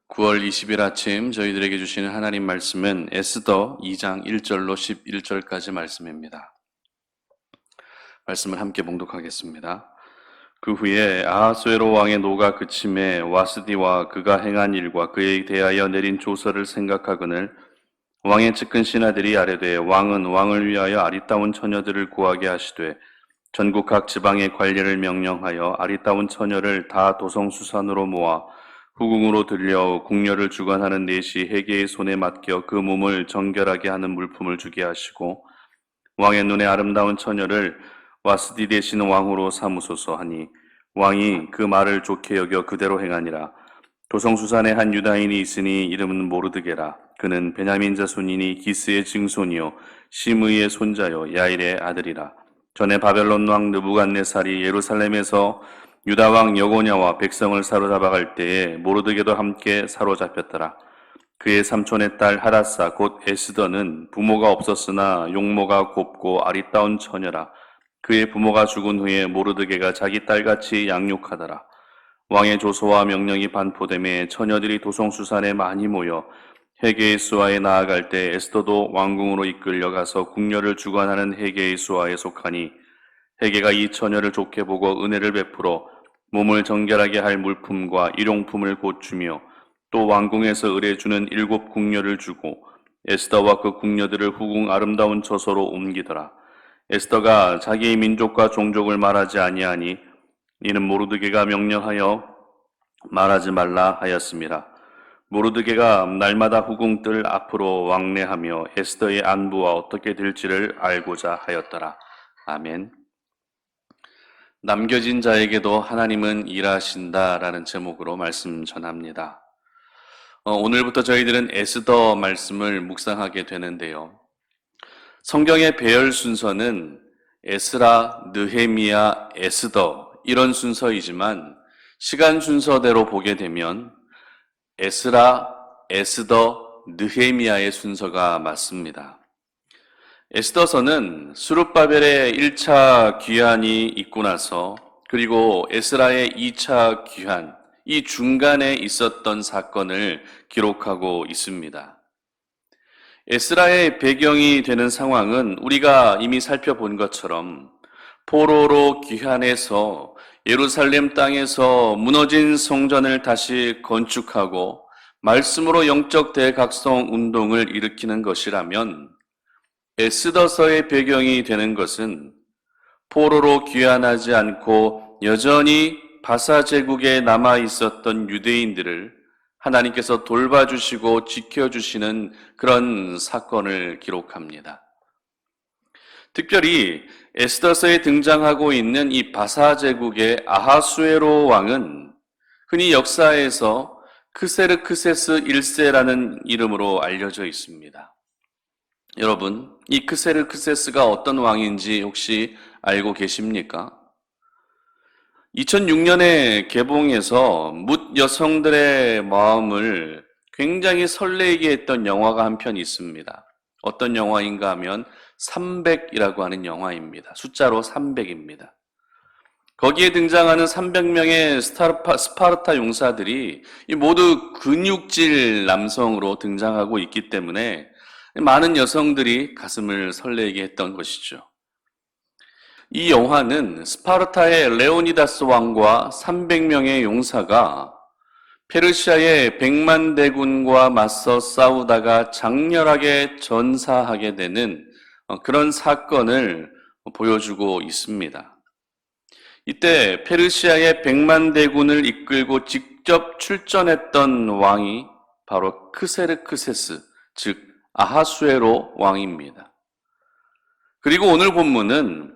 9월 20일 아침 저희들에게 주시는 하나님 말씀은 에스더 2장 1절로 11절까지 말씀입니다. 말씀을 함께 봉독하겠습니다. 그 후에 아하수에로 왕의 노가 그침에 와스디와 그가 행한 일과 그에 대하여 내린 조서를 생각하거늘 왕의 측근 신하들이 아뢰되 왕은 왕을 위하여 아리따운 처녀들을 구하게 하시되 전국 각 지방의 관리를 명령하여 아리따운 처녀를 다 도성수산으로 모아 후궁으로 들려 궁녀를 주관하는 넷이 해계의 손에 맡겨 그 몸을 정결하게 하는 물품을 주게 하시고 왕의 눈에 아름다운 처녀를 와스디 대신 왕후로 삼으소서 하니 왕이 그 말을 좋게 여겨 그대로 행하니라. 도성수산에 한 유다인이 있으니 이름은 모르드게라. 그는 베냐민 자손이니 기스의 증손이요 시므이의 손자요 야일의 아들이라. 전에 바벨론 왕 느부갓네살이 예루살렘에서 유다 왕 여고냐와 백성을 사로잡아갈 때에 모르드게도 함께 사로잡혔더라. 그의 삼촌의 딸 하닷사 곧 에스더는 부모가 없었으나 용모가 곱고 아리따운 처녀라. 그의 부모가 죽은 후에 모르드게가 자기 딸같이 양육하더라. 왕의 조서와 명령이 반포됨에 처녀들이 도성수산에 많이 모여 헤게의 수하에 나아갈 때 에스더도 왕궁으로 이끌려가서 궁녀를 주관하는 헤게의 수하에 속하니 헤게가 이 처녀를 좋게 보고 은혜를 베풀어 몸을 정결하게 할 물품과 일용품을 곧 주며 또 왕궁에서 의뢰주는 7 궁녀를 주고 에스더와 그 궁녀들을 후궁 아름다운 처소로 옮기더라. 에스더가 자기의 민족과 종족을 말하지 아니하니 이는 모르드게가 명령하여 말하지 말라 하였습니다. 모르드게가 날마다 후궁 뜰 앞으로 왕래하며 에스더의 안부와 어떻게 될지를 알고자 하였더라. 아멘. 남겨진 자에게도 하나님은 일하신다라는 제목으로 말씀 전합니다. 오늘부터 저희들은 에스더 말씀을 묵상하게 되는데요. 성경의 배열 순서는 에스라, 느헤미야, 에스더 이런 순서이지만 시간 순서대로 보게 되면 에스라, 에스더, 느헤미야의 순서가 맞습니다. 에스더서는 스룹바벨의 1차 귀환이 있고 나서 그리고 에스라의 2차 귀환, 이 중간에 있었던 사건을 기록하고 있습니다. 에스라의 배경이 되는 상황은 우리가 이미 살펴본 것처럼 포로로 귀환해서 예루살렘 땅에서 무너진 성전을 다시 건축하고 말씀으로 영적 대각성 운동을 일으키는 것이라면 에스더서의 배경이 되는 것은 포로로 귀환하지 않고 여전히 바사 제국에 남아 있었던 유대인들을 하나님께서 돌봐주시고 지켜주시는 그런 사건을 기록합니다. 특별히 에스더서에 등장하고 있는 이 바사 제국의 아하수에로 왕은 흔히 역사에서 크세르크세스 1세라는 이름으로 알려져 있습니다. 여러분, 이 크세르크세스가 어떤 왕인지 혹시 알고 계십니까? 2006년에 개봉해서 뭇 여성들의 마음을 굉장히 설레게 했던 영화가 한 편 있습니다. 어떤 영화인가 하면 300이라고 하는 영화입니다. 숫자로 300입니다. 거기에 등장하는 300명의 스파르타 용사들이 모두 근육질 남성으로 등장하고 있기 때문에 많은 여성들이 가슴을 설레게 했던 것이죠. 이 영화는 스파르타의 레오니다스 왕과 300명의 용사가 페르시아의 100만 대군과 맞서 싸우다가 장렬하게 전사하게 되는 그런 사건을 보여주고 있습니다. 이때 페르시아의 100만 대군을 이끌고 직접 출전했던 왕이 바로 크세르크세스, 즉 아하수에로 왕입니다. 그리고 오늘 본문은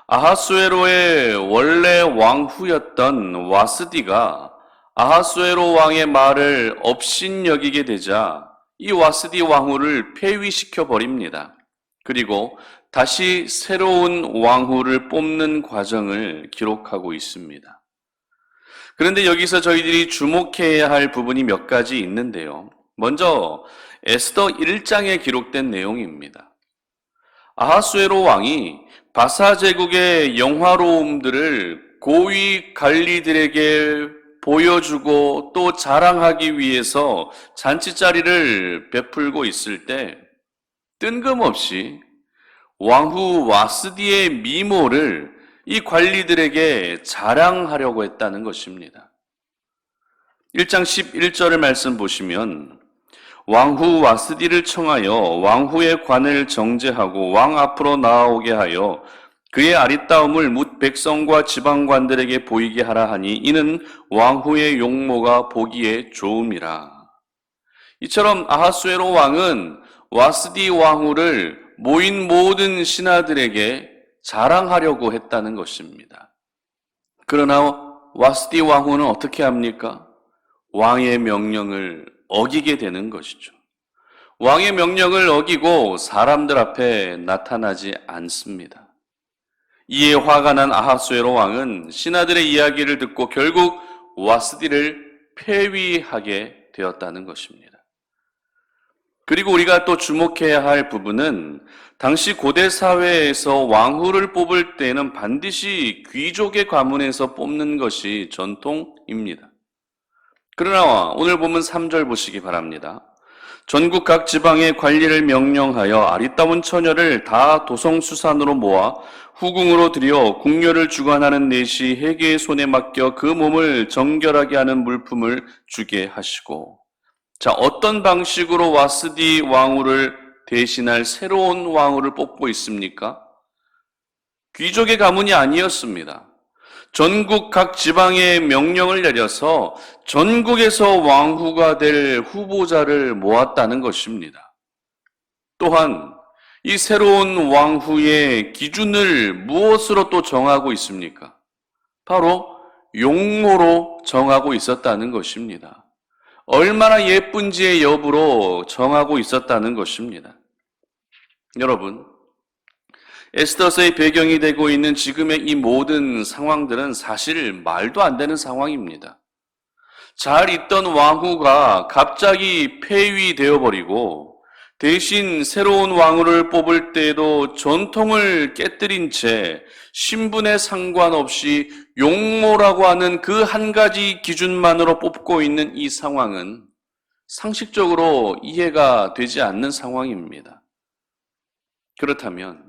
아하수에로의 원래 왕후였던 와스디가 아하수에로 왕의 말을 업신여기게 되자 이 와스디 왕후를 폐위시켜 버립니다. 그리고 다시 새로운 왕후를 뽑는 과정을 기록하고 있습니다. 그런데 여기서 저희들이 주목해야 할 부분이 몇 가지 있는데요. 먼저 에스더 1장에 기록된 내용입니다. 아하수에로 왕이 바사 제국의 영화로움들을 고위 관리들에게 보여주고 또 자랑하기 위해서 잔치자리를 베풀고 있을 때 뜬금없이 왕후 와스디의 미모를 이 관리들에게 자랑하려고 했다는 것입니다. 1장 11절의 말씀 보시면 왕후 와스디를 청하여 왕후의 관을 정제하고 왕 앞으로 나아오게 하여 그의 아리따움을 뭇 백성과 지방관들에게 보이게 하라 하니 이는 왕후의 용모가 보기에 좋음이라. 이처럼 아하수에로 왕은 와스디 왕후를 모인 모든 신하들에게 자랑하려고 했다는 것입니다. 그러나 와스디 왕후는 어떻게 합니까? 왕의 명령을 어기게 되는 것이죠. 왕의 명령을 어기고 사람들 앞에 나타나지 않습니다. 이에 화가 난 아하수에로 왕은 신하들의 이야기를 듣고 결국 와스디를 폐위하게 되었다는 것입니다. 그리고 우리가 또 주목해야 할 부분은 당시 고대 사회에서 왕후를 뽑을 때는 반드시 귀족의 가문에서 뽑는 것이 전통입니다. 그러나 오늘 보면 3절 보시기 바랍니다. 전국 각 지방의 관리를 명령하여 아리따운 처녀를 다 도성수산으로 모아 후궁으로 들여 궁녀를 주관하는 내시 해계의 손에 맡겨 그 몸을 정결하게 하는 물품을 주게 하시고. 자, 어떤 방식으로 와스디 왕후를 대신할 새로운 왕후를 뽑고 있습니까? 귀족의 가문이 아니었습니다. 전국 각 지방에 명령을 내려서 전국에서 왕후가 될 후보자를 모았다는 것입니다. 또한 이 새로운 왕후의 기준을 무엇으로 또 정하고 있습니까? 바로 용모로 정하고 있었다는 것입니다. 얼마나 예쁜지의 여부로 정하고 있었다는 것입니다. 여러분, 에스더서의 배경이 되고 있는 지금의 이 모든 상황들은 사실 말도 안 되는 상황입니다. 잘 있던 왕후가 갑자기 폐위되어 버리고 대신 새로운 왕후를 뽑을 때에도 전통을 깨뜨린 채 신분에 상관없이 용모라고 하는 그 한 가지 기준만으로 뽑고 있는 이 상황은 상식적으로 이해가 되지 않는 상황입니다. 그렇다면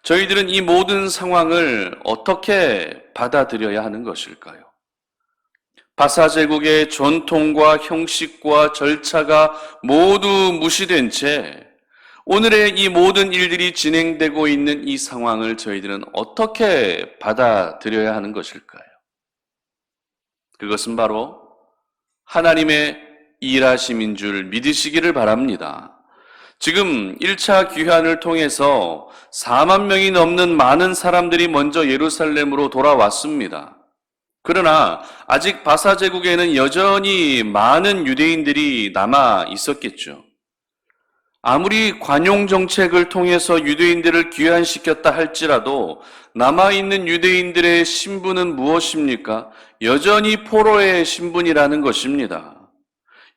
저희들은 이 모든 상황을 어떻게 받아들여야 하는 것일까요? 바사 제국의 전통과 형식과 절차가 모두 무시된 채 오늘의 이 모든 일들이 진행되고 있는 이 상황을 저희들은 어떻게 받아들여야 하는 것일까요? 그것은 바로 하나님의 일하심인 줄 믿으시기를 바랍니다. 지금 1차 귀환을 통해서 4만 명이 넘는 많은 사람들이 먼저 예루살렘으로 돌아왔습니다. 그러나 아직 바사 제국에는 여전히 많은 유대인들이 남아 있었겠죠. 아무리 관용 정책을 통해서 유대인들을 귀환시켰다 할지라도 남아있는 유대인들의 신분은 무엇입니까? 여전히 포로의 신분이라는 것입니다.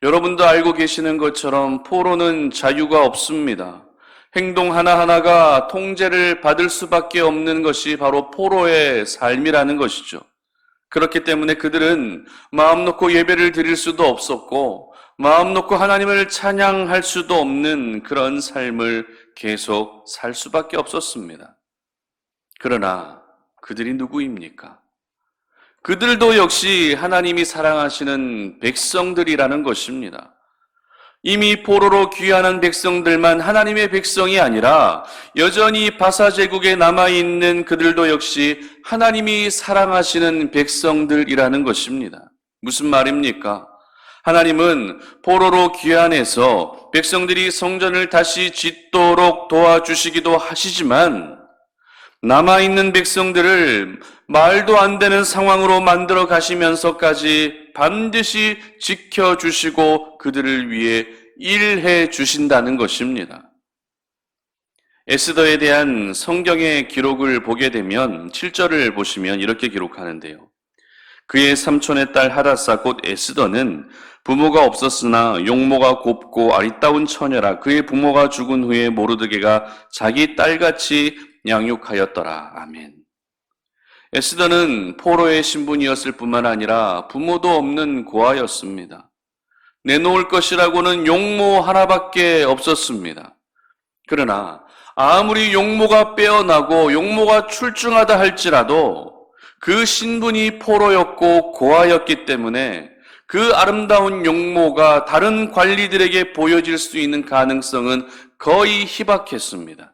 여러분도 알고 계시는 것처럼 포로는 자유가 없습니다. 행동 하나하나가 통제를 받을 수밖에 없는 것이 바로 포로의 삶이라는 것이죠. 그렇기 때문에 그들은 마음 놓고 예배를 드릴 수도 없었고 마음 놓고 하나님을 찬양할 수도 없는 그런 삶을 계속 살 수밖에 없었습니다. 그러나 그들이 누구입니까? 그들도 역시 하나님이 사랑하시는 백성들이라는 것입니다. 이미 포로로 귀환한 백성들만 하나님의 백성이 아니라 여전히 바사 제국에 남아있는 그들도 역시 하나님이 사랑하시는 백성들이라는 것입니다. 무슨 말입니까? 하나님은 포로로 귀환해서 백성들이 성전을 다시 짓도록 도와주시기도 하시지만 남아있는 백성들을 말도 안 되는 상황으로 만들어 가시면서까지 반드시 지켜주시고 그들을 위해 일해 주신다는 것입니다. 에스더에 대한 성경의 기록을 보게 되면 7절을 보시면 이렇게 기록하는데요. 그의 삼촌의 딸 하다사 곧 에스더는 부모가 없었으나 용모가 곱고 아리따운 처녀라. 그의 부모가 죽은 후에 모르드게가 자기 딸같이 양육하였더라. 아멘. 에스더는 포로의 신분이었을 뿐만 아니라 부모도 없는 고아였습니다. 내놓을 것이라고는 용모 하나밖에 없었습니다. 그러나 아무리 용모가 빼어나고 용모가 출중하다 할지라도 그 신분이 포로였고 고아였기 때문에 그 아름다운 용모가 다른 관리들에게 보여질 수 있는 가능성은 거의 희박했습니다.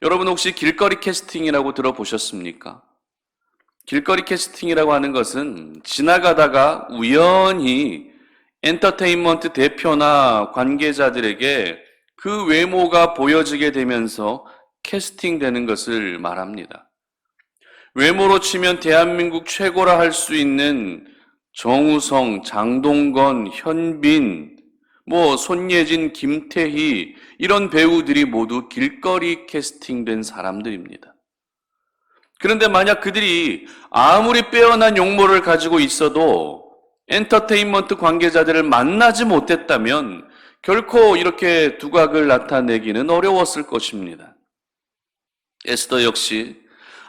여러분 혹시 길거리 캐스팅이라고 들어보셨습니까? 길거리 캐스팅이라고 하는 것은 지나가다가 우연히 엔터테인먼트 대표나 관계자들에게 그 외모가 보여지게 되면서 캐스팅되는 것을 말합니다. 외모로 치면 대한민국 최고라 할 수 있는 정우성, 장동건, 현빈, 손예진, 김태희 이런 배우들이 모두 길거리 캐스팅된 사람들입니다. 그런데 만약 그들이 아무리 빼어난 용모를 가지고 있어도 엔터테인먼트 관계자들을 만나지 못했다면 결코 이렇게 두각을 나타내기는 어려웠을 것입니다. 에스더 역시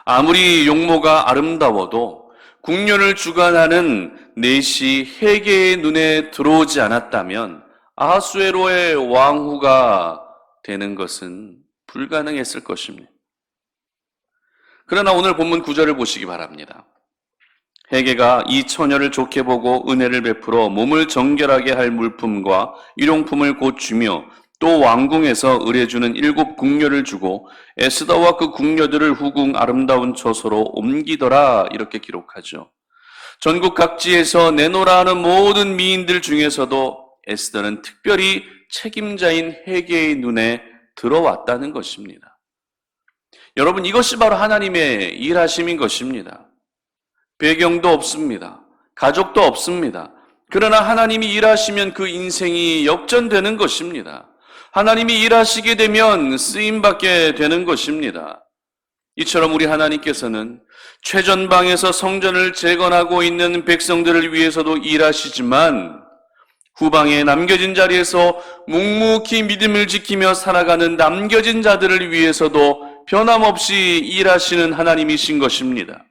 아무리 용모가 아름다워도 국면을 주관하는 넷이 헤게의 눈에 들어오지 않았다면 아하수에로의 왕후가 되는 것은 불가능했을 것입니다. 그러나 오늘 본문 9절을 보시기 바랍니다. 헤게가 이 처녀를 좋게 보고 은혜를 베풀어 몸을 정결하게 할 물품과 일용품을 곧 주며 또 왕궁에서 의뢰주는 7 궁녀를 주고 에스더와 그 궁녀들을 후궁 아름다운 처소로 옮기더라 이렇게 기록하죠. 전국 각지에서 내노라 하는 모든 미인들 중에서도 에스더는 특별히 책임자인 헤게의 눈에 들어왔다는 것입니다. 여러분 이것이 바로 하나님의 일하심인 것입니다. 배경도 없습니다. 가족도 없습니다. 그러나 하나님이 일하시면 그 인생이 역전되는 것입니다. 하나님이 일하시게 되면 쓰임받게 되는 것입니다. 이처럼 우리 하나님께서는 최전방에서 성전을 재건하고 있는 백성들을 위해서도 일하시지만 후방에 남겨진 자리에서 묵묵히 믿음을 지키며 살아가는 남겨진 자들을 위해서도 변함없이 일하시는 하나님이신 것입니다.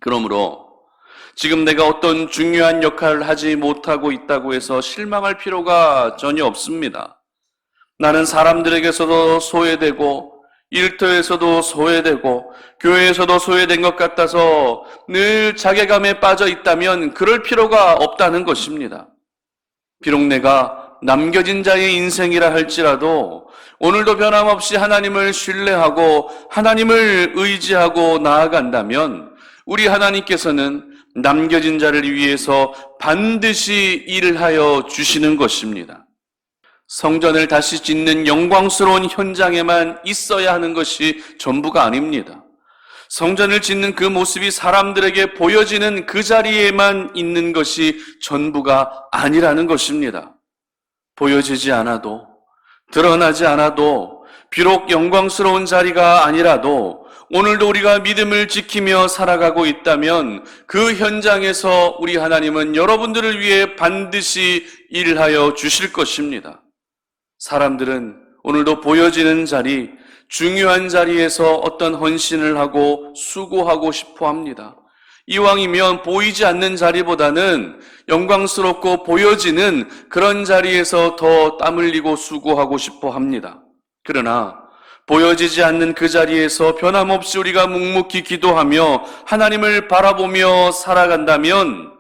그러므로 지금 내가 어떤 중요한 역할을 하지 못하고 있다고 해서 실망할 필요가 전혀 없습니다. 나는 사람들에게서도 소외되고 일터에서도 소외되고 교회에서도 소외된 것 같아서 늘 자괴감에 빠져 있다면 그럴 필요가 없다는 것입니다. 비록 내가 남겨진 자의 인생이라 할지라도 오늘도 변함없이 하나님을 신뢰하고 하나님을 의지하고 나아간다면 우리 하나님께서는 남겨진 자를 위해서 반드시 일하여 주시는 것입니다. 성전을 다시 짓는 영광스러운 현장에만 있어야 하는 것이 전부가 아닙니다. 성전을 짓는 그 모습이 사람들에게 보여지는 그 자리에만 있는 것이 전부가 아니라는 것입니다. 보여지지 않아도, 드러나지 않아도, 비록 영광스러운 자리가 아니라도 오늘도 우리가 믿음을 지키며 살아가고 있다면 그 현장에서 우리 하나님은 여러분들을 위해 반드시 일하여 주실 것입니다. 사람들은 오늘도 보여지는 자리, 중요한 자리에서 어떤 헌신을 하고 수고하고 싶어 합니다. 이왕이면 보이지 않는 자리보다는 영광스럽고 보여지는 그런 자리에서 더 땀 흘리고 수고하고 싶어 합니다. 그러나 보여지지 않는 그 자리에서 변함없이 우리가 묵묵히 기도하며 하나님을 바라보며 살아간다면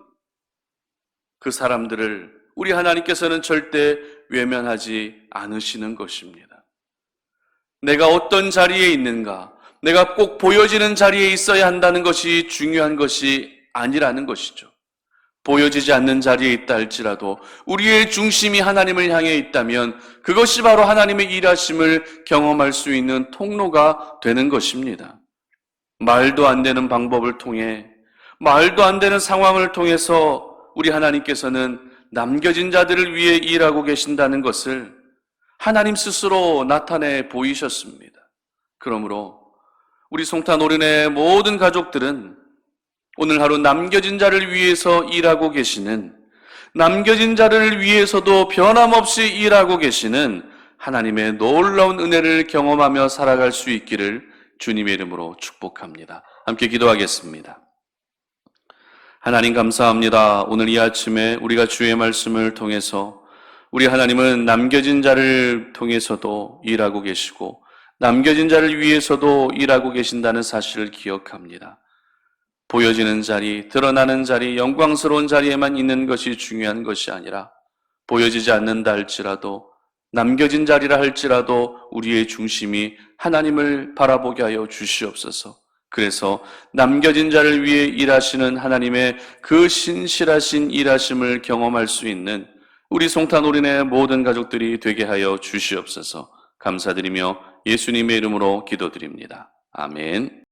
그 사람들을 우리 하나님께서는 절대 외면하지 않으시는 것입니다. 내가 어떤 자리에 있는가, 내가 꼭 보여지는 자리에 있어야 한다는 것이 중요한 것이 아니라는 것이죠. 보여지지 않는 자리에 있다 할지라도 우리의 중심이 하나님을 향해 있다면 그것이 바로 하나님의 일하심을 경험할 수 있는 통로가 되는 것입니다. 말도 안 되는 방법을 통해, 말도 안 되는 상황을 통해서 우리 하나님께서는 남겨진 자들을 위해 일하고 계신다는 것을 하나님 스스로 나타내 보이셨습니다. 그러므로 우리 송탄 오륜의 모든 가족들은 오늘 하루 남겨진 자를 위해서 일하고 계시는, 남겨진 자를 위해서도 변함없이 일하고 계시는 하나님의 놀라운 은혜를 경험하며 살아갈 수 있기를 주님의 이름으로 축복합니다. 함께 기도하겠습니다. 하나님 감사합니다. 오늘 이 아침에 우리가 주의 말씀을 통해서 우리 하나님은 남겨진 자를 통해서도 일하고 계시고 남겨진 자를 위해서도 일하고 계신다는 사실을 기억합니다. 보여지는 자리, 드러나는 자리, 영광스러운 자리에만 있는 것이 중요한 것이 아니라 보여지지 않는다 할지라도 남겨진 자리라 할지라도 우리의 중심이 하나님을 바라보게 하여 주시옵소서. 그래서 남겨진 자를 위해 일하시는 하나님의 그 신실하신 일하심을 경험할 수 있는 우리 송탄올인의 모든 가족들이 되게 하여 주시옵소서. 감사드리며 예수님의 이름으로 기도드립니다. 아멘.